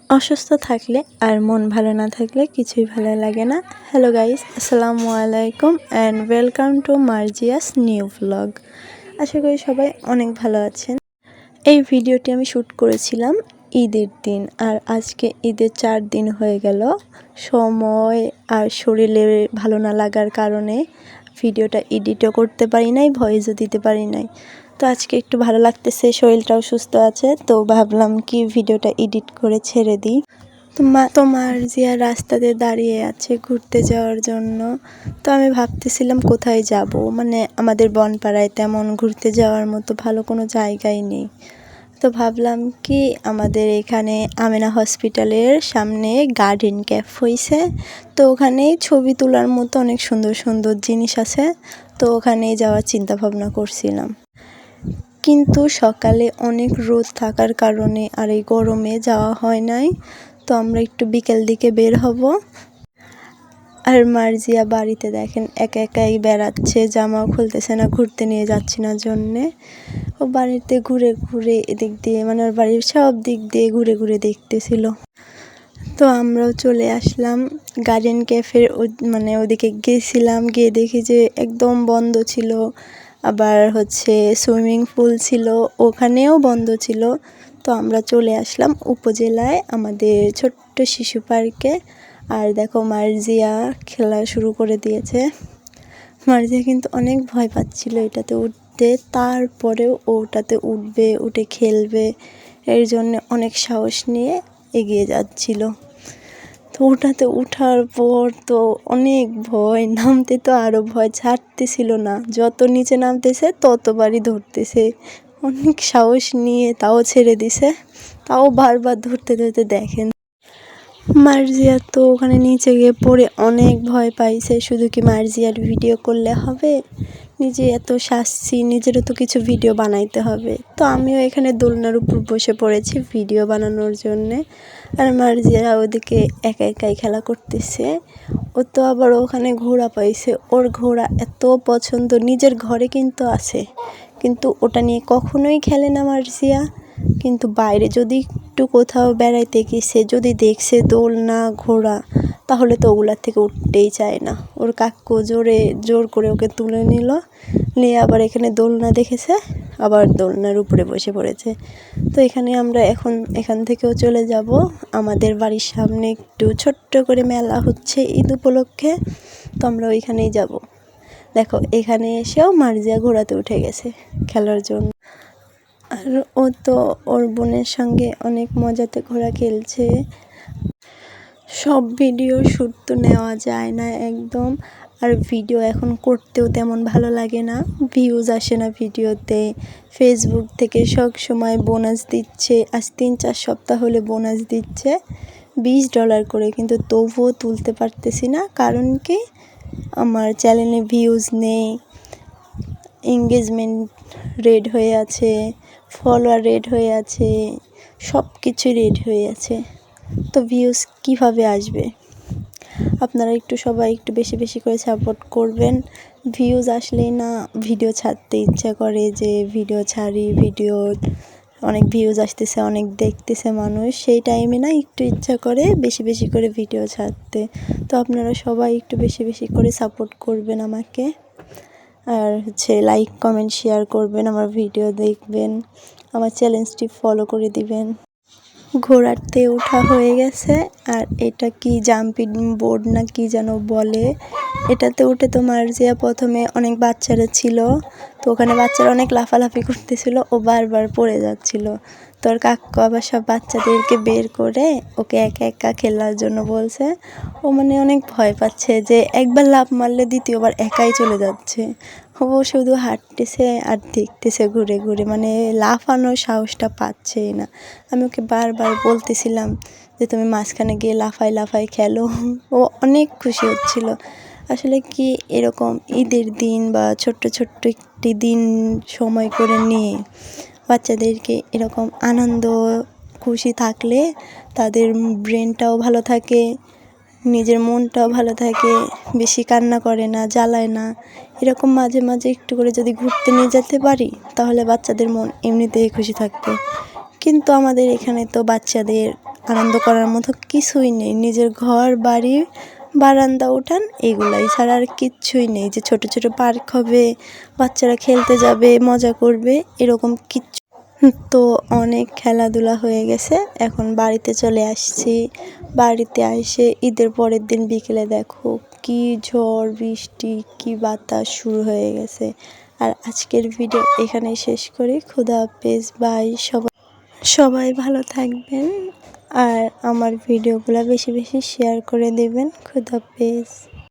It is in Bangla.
অসুস্থ থাকলে আর মন ভালো না থাকলে কিছুই ভালো লাগে না। হ্যালো গাইস, আসসালামু আলাইকুম and welcome to Marzia's new blog. আশা করি সবাই অনেক ভালো আছেন। এই ভিডিওটি আমি শ্যুট করেছিলাম ঈদের দিন, আর আজকে ঈদের 4 দিন হয়ে গেল। সময় আর শরীরে ভালো না লাগার কারণে ভিডিওটা এডিটও করতে পারি নাই, ভয়েসও দিতে পারি নাই। তো আজকে একটু ভালো লাগতেছে, শরীরটাও সুস্থ আছে, তো ভাবলাম কি ভিডিওটা এডিট করে ছেড়ে দিই। তো মার্জিয়া রাস্তাতে দাঁড়িয়ে আছে ঘুরতে যাওয়ার জন্য। তো আমি ভাবতেছিলাম কোথায় যাব, মানে আমাদের বনপাড়ায় তেমন ঘুরতে যাওয়ার মতো ভালো কোনো জায়গাই নেই। তো ভাবলাম কি আমাদের এখানে আমেনা হসপিটালের সামনে গার্ডেন ক্যাফ হয়েছে, তো ওখানে ছবি তোলার মতো অনেক সুন্দর সুন্দর জিনিস আছে। তো ওখানে যাওয়ার চিন্তা ভাবনা করছিলাম, কিন্তু সকালে অনেক রোদ থাকার কারণে আর এই গরমে যাওয়া হয় নাই। তো আমরা একটু বিকেল দিকে বের হব। আর মার্জিয়া বাড়িতে দেখেন একা একাই বেড়াচ্ছে, জামাও খুলতেছে না, ঘুরতে নিয়ে যাচ্ছি না জন্যে। ও বাড়িতে ঘুরে ঘুরে এদিক দিয়ে, মানে ওর বাড়ির সব দিক দিয়ে ঘুরে ঘুরে দেখতেছিল। তো আমরাও চলে আসলাম গার্ডেন ক্যাফের, মানে ওদিকে গেছিলাম, গিয়ে দেখি যে একদম বন্ধ ছিল। আবার সুইমিং পুল ছিল, ওখানেও বন্ধ ছিল। তো আমরা চলে আসলাম উপজেলায় আমাদের ছোট্ট শিশু পার্কে। আর দেখো মার্জিয়া খেলা শুরু করে দিয়েছে। মার্জিয়া কিন্তু অনেক ভয় পাচ্ছিল এটাতে উঠতে, তারপরেও ওটাতে উঠবে, উঠে খেলবে, এর জন্য অনেক সাহস নিয়ে এগিয়ে যাচ্ছিল। তো ওটাতে উঠার পর তো অনেক ভয়, নামতে তো আরও ভয়, ছাড়তেছিল না। যত নিচে নামতেছে ততবারই ধরতেছে, অনেক সাহস নিয়ে তাও ছেড়ে দিছে, তাও বারবার ধরতে ধরতে দেখেন মার্জিয়া তো ওখানে নিচে গিয়ে পড়ে অনেক ভয় পাইছে। শুধু কি মার্জিয়ার ভিডিও করলে হবে? নিজে এত শাসছি, নিজেরও তো কিছু ভিডিও বানাইতে হবে। তো আমিও এখানে দোলনার উপর বসে পড়েছি ভিডিও বানানোর জন্যে। আর মার্জিয়া ওদিকে একা একাই খেলা করতেছে। ও তো আবার ওখানে ঘোড়া পাইছে, ওর ঘোড়া এত পছন্দ, নিজের ঘরে কিন্তু আছে, কিন্তু ওটা নিয়ে কখনোই খেলে না মার্জিয়া। কিন্তু বাইরে যদি একটু কোথাও বেড়াইতে গেছে, যদি দেখছে দোলনা ঘোড়া, তাহলে তো ওগুলার থেকে উঠতেই চায় না। ওর কাকু জোর করে ওকে তুলে নিয়ে আবার এখানে দোলনা দেখেছে, আবার দোলনার উপরে বসে পড়েছে। তো আমরা এখান থেকেও চলে যাব। আমাদের বাড়ির সামনে একটু ছোট্ট করে মেলা হচ্ছে ঈদ উপলক্ষে, তো আমরা ওইখানেই যাব। দেখো এখানে এসেও মার্জিয়া ঘোড়াতে উঠে গেছে খেলার জন্য। আর ও তো ওর বোনের সঙ্গে অনেক মজাতে ঘোড়া খেলছে। সব ভিডিও শ্যুট তো নেওয়া যায় না একদম, আর ভিডিও এখন করতেও তেমন ভালো লাগে না, ভিউজ আসে না ভিডিওতে। ফেসবুক থেকে সব সময় বোনাস দিচ্ছে, আজ 3-4 সপ্তাহ হলে বোনাস দিচ্ছে $20 করে, কিন্তু তবুও তুলতে পারতেছি না। কারণ কি, আমার চ্যানেলে ভিউজ নেই, এঙ্গেজমেন্ট রেড হয়ে আছে, ফলোয়ার রেড হয়ে আছে, সব কিছু রেড হয়ে আছে। তো ভিউজ কিভাবে আসবে? আপনারা সবাই একটু বেশি বেশি করে সাপোর্ট করবেন। ভিউজ আসলেই না ভিডিও ছাড়তে ইচ্ছা করে, যে ভিডিও ছাড়ি, ভিডিও অনেক ভিউজ আসতেছে, অনেক দেখতেছে মানুষ, সেই টাইমে না একটু ইচ্ছা করে বেশি বেশি করে ভিডিও ছাড়তে। তো আপনারা সবাই একটু বেশি বেশি করে সাপোর্ট করবেন আমাকে, আর লাইক কমেন্ট শেয়ার করবেন, আমার ভিডিও দেখবেন, আমার চ্যানেলটি ফলো করে দিবেন। ঘোড়াতে ওঠা হয়ে গেছে, আর এটা কি জাম্পিং বোর্ড না কি যেন বলে, এটাতে উঠে তো মার্জিয়া প্রথমে অনেক বাচ্চারা ছিল, তো ওখানে বাচ্চারা অনেক লাফালাফি করতেছিল, ও বারবার পড়ে যাচ্ছিল। তোর কাকু আবার সব বাচ্চাদেরকে বের করে ওকে একা একা খেলার জন্য বলছে। ও মানে অনেক ভয় পাচ্ছে যে একবার লাফ মারলে দ্বিতীয়বার একাই চলে যাচ্ছে। ও শুধু হাঁটতেছে আর দেখতেছে ঘুরে ঘুরে, মানে লাফানোর সাহসটা পাচ্ছেই না। আমি ওকে বারবার বলতেছিলাম যে তুমি মাঝখানে গিয়ে লাফাই লাফাই খেলো। ও অনেক খুশি হচ্ছিল। আসলে কি, এরকম ঈদের দিন বা ছোট্ট ছোট্ট একটি দিন সময় করে নিয়ে বাচ্চাদেরকে এরকম আনন্দ খুশি থাকলে তাদের ব্রেনটাও ভালো থাকে, নিজের মনটাও ভালো থাকে, বেশি কান্না করে না, জ্বালায় না। এরকম মাঝে মাঝে একটু করে যদি ঘুরতে নিয়ে যেতে পারি, তাহলে বাচ্চাদের মন এমনিতেই খুশি থাকবে। কিন্তু আমাদের এখানে তো বাচ্চাদের আনন্দ করার মতো কিছুই নেই। নিজের ঘর বাড়ি বারান্দা উঠান এগুলাই ছাড়া আর কিচ্ছুই নেই। যে ছোট ছোট পার্ক হবে, বাচ্চারা খেলতে যাবে, মজা করবে, এরকম কিচ্ছু। তো অনেক খেলাধুলা হয়ে গেছে, এখন বাড়িতে চলে আসছি। বাড়িতে এসে ঈদের পরের দিন বিকেলে দেখো কি ঝড় বৃষ্টি, কি বাতাস শুরু হয়ে গেছে। আর আজকের ভিডিও এখানেই শেষ করি। খোদা হাফেজ, বাই। সবাই ভালো থাকবেন আর আমার ভিডিওগুলো বেশি বেশি শেয়ার করে দেবেন। খোদা হাফেজ।